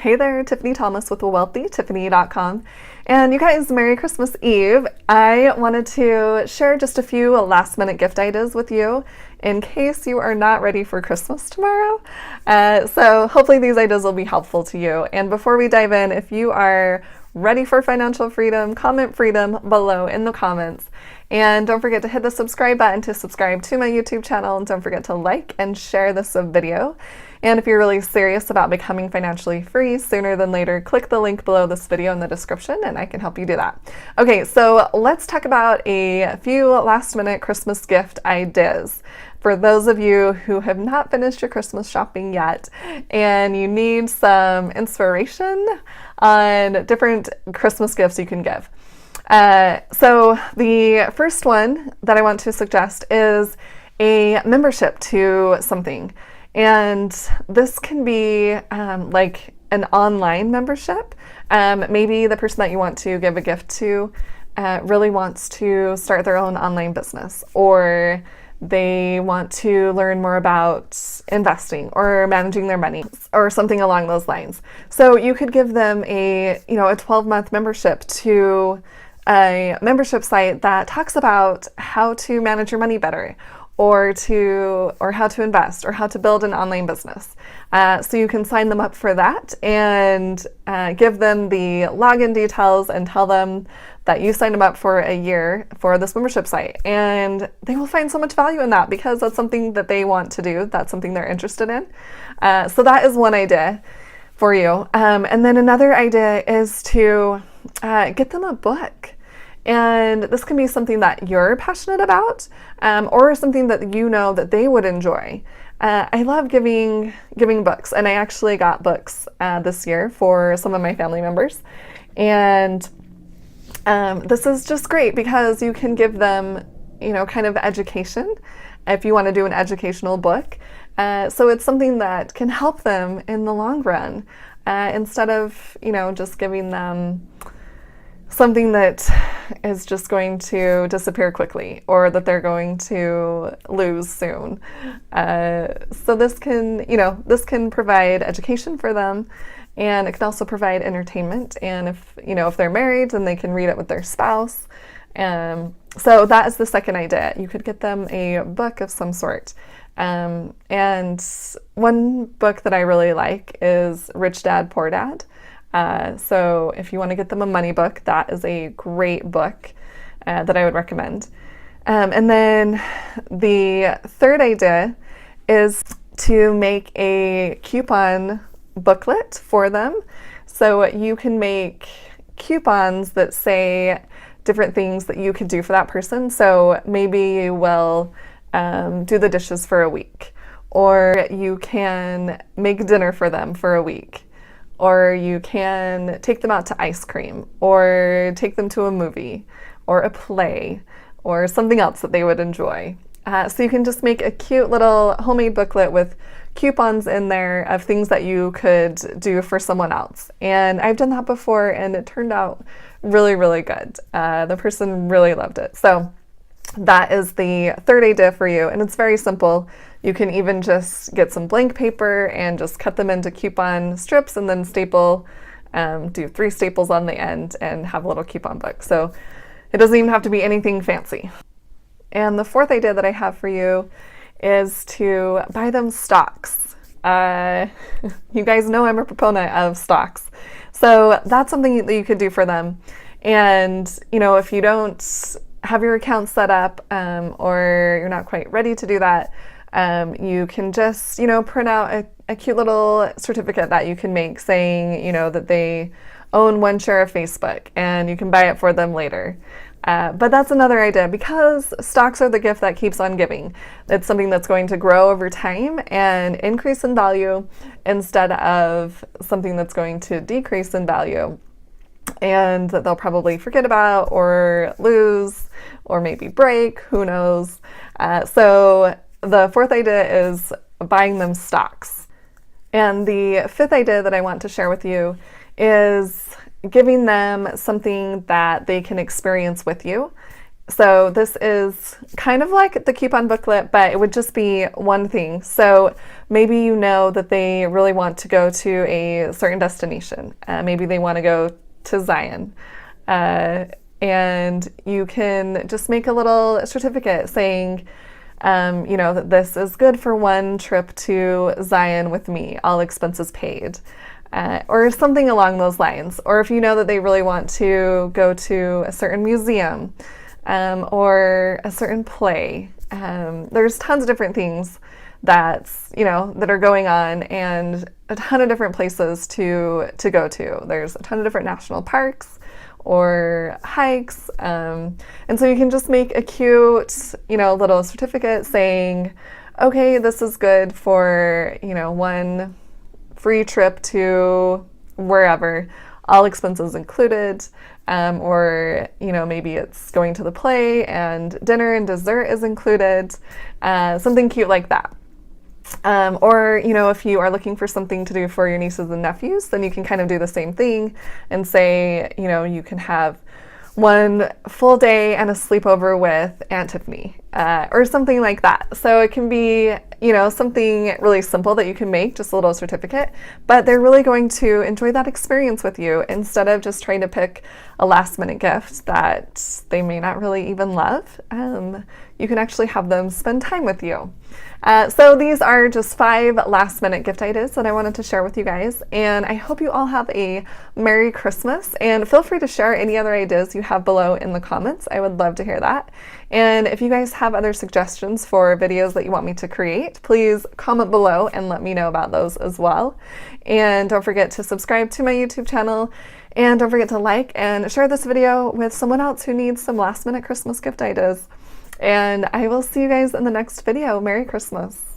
Hey there, Tiffany Thomas with wealthytiffany.com. And you guys, Merry Christmas Eve. I wanted to share just a few last minute gift ideas with you in case you are not ready for Christmas tomorrow. So hopefully these ideas will be helpful to you. And before we dive in, if you are ready for financial freedom, comment freedom below in the comments. And don't forget to hit the subscribe button to subscribe to my YouTube channel. And don't forget to like and share this video. And if you're really serious about becoming financially free sooner than later, click the link below this video in the description and I can help you do that. Okay, so let's talk about a few last minute Christmas gift ideas. For those of you who have not finished your Christmas shopping yet and you need some inspiration on different Christmas gifts you can give. So the first one that I want to suggest is a membership to something. And this can be like an online membership. Maybe the person that you want to give a gift to really wants to start their own online business, or they want to learn more about investing or managing their money or something along those lines. So you could give them a 12-month membership to a membership site that talks about how to manage your money better, or how to invest, or how to build an online business. So you can sign them up for that and give them the login details and tell them that you signed them up for a year for this membership site. And they will find so much value in that because that's something that they want to do. That's something they're interested in. So that is one idea for you. And then another idea is to get them a book. And this can be something that you're passionate about, or something that you know that they would enjoy. I love giving books, and I actually got books this year for some of my family members. And this is just great because you can give them, kind of education if you want to do an educational book. So it's something that can help them in the long run, instead of, just giving them something that is just going to disappear quickly or that they're going to lose soon. So this can provide education for them, and it can also provide entertainment. And if they're married, then they can read it with their spouse. So that is the second idea. You could get them a book of some sort. And one book that I really like is Rich Dad, Poor Dad. So if you want to get them a money book, that is a great book that I would recommend. And then the third idea is to make a coupon booklet for them. So you can make coupons that say different things that you could do for that person. So maybe you will do the dishes for a week, or you can make dinner for them for a week. Or you can take them out to ice cream, or take them to a movie, or a play, or something else that they would enjoy. So you can just make a cute little homemade booklet with coupons in there of things that you could do for someone else. And I've done that before, and it turned out really, really good. The person really loved it. So that is the third idea for you, and it's very simple. You can even just get some blank paper and just cut them into coupon strips and then staple, do 3 staples on the end and have a little coupon book. So it doesn't even have to be anything fancy. And the fourth idea that I have for you is to buy them stocks. You guys know I'm a proponent of stocks. So that's something that you could do for them. And, if you don't have your account set up, or you're not quite ready to do that, you can just, print out a cute little certificate that you can make saying, that they own 1 share of Facebook, and you can buy it for them later. But that's another idea, because stocks are the gift that keeps on giving. It's something that's going to grow over time and increase in value instead of something that's going to decrease in value and that they'll probably forget about or lose or maybe break, who knows. So the fourth idea is buying them stocks. And the fifth idea that I want to share with you is giving them something that they can experience with you. So this is kind of like the coupon booklet, but it would just be one thing. So maybe you know that they really want to go to a certain destination. Maybe they want to go to Zion. And you can just make a little certificate saying, that this is good for one trip to Zion with me, all expenses paid. Or something along those lines. Or if you know that they really want to go to a certain museum, or a certain play. There's tons of different things that are going on, and a ton of different places to go to. There's a ton of different national parks or hikes. And so you can just make a cute, little certificate saying, okay, this is good for, one free trip to wherever, all expenses included. Or maybe it's going to the play and dinner and dessert is included, something cute like that. Or if you are looking for something to do for your nieces and nephews, then you can kind of do the same thing and say, you can have one full day and a sleepover with Aunt Tiffany, or something like that. So it can be, something really simple that you can make, just a little certificate, but they're really going to enjoy that experience with you instead of just trying to pick a last minute gift that they may not really even love. You can actually have them spend time with you. So these are just 5 last minute gift ideas that I wanted to share with you guys, and I hope you all have a Merry Christmas, and feel free to share any other ideas you have below in the comments. I would love to hear that. And if you guys have other suggestions for videos that you want me to create, please comment below and let me know about those as well. And don't forget to subscribe to my YouTube channel, and don't forget to like and share this video with someone else who needs some last minute Christmas gift ideas. And I will see you guys in the next video. Merry Christmas.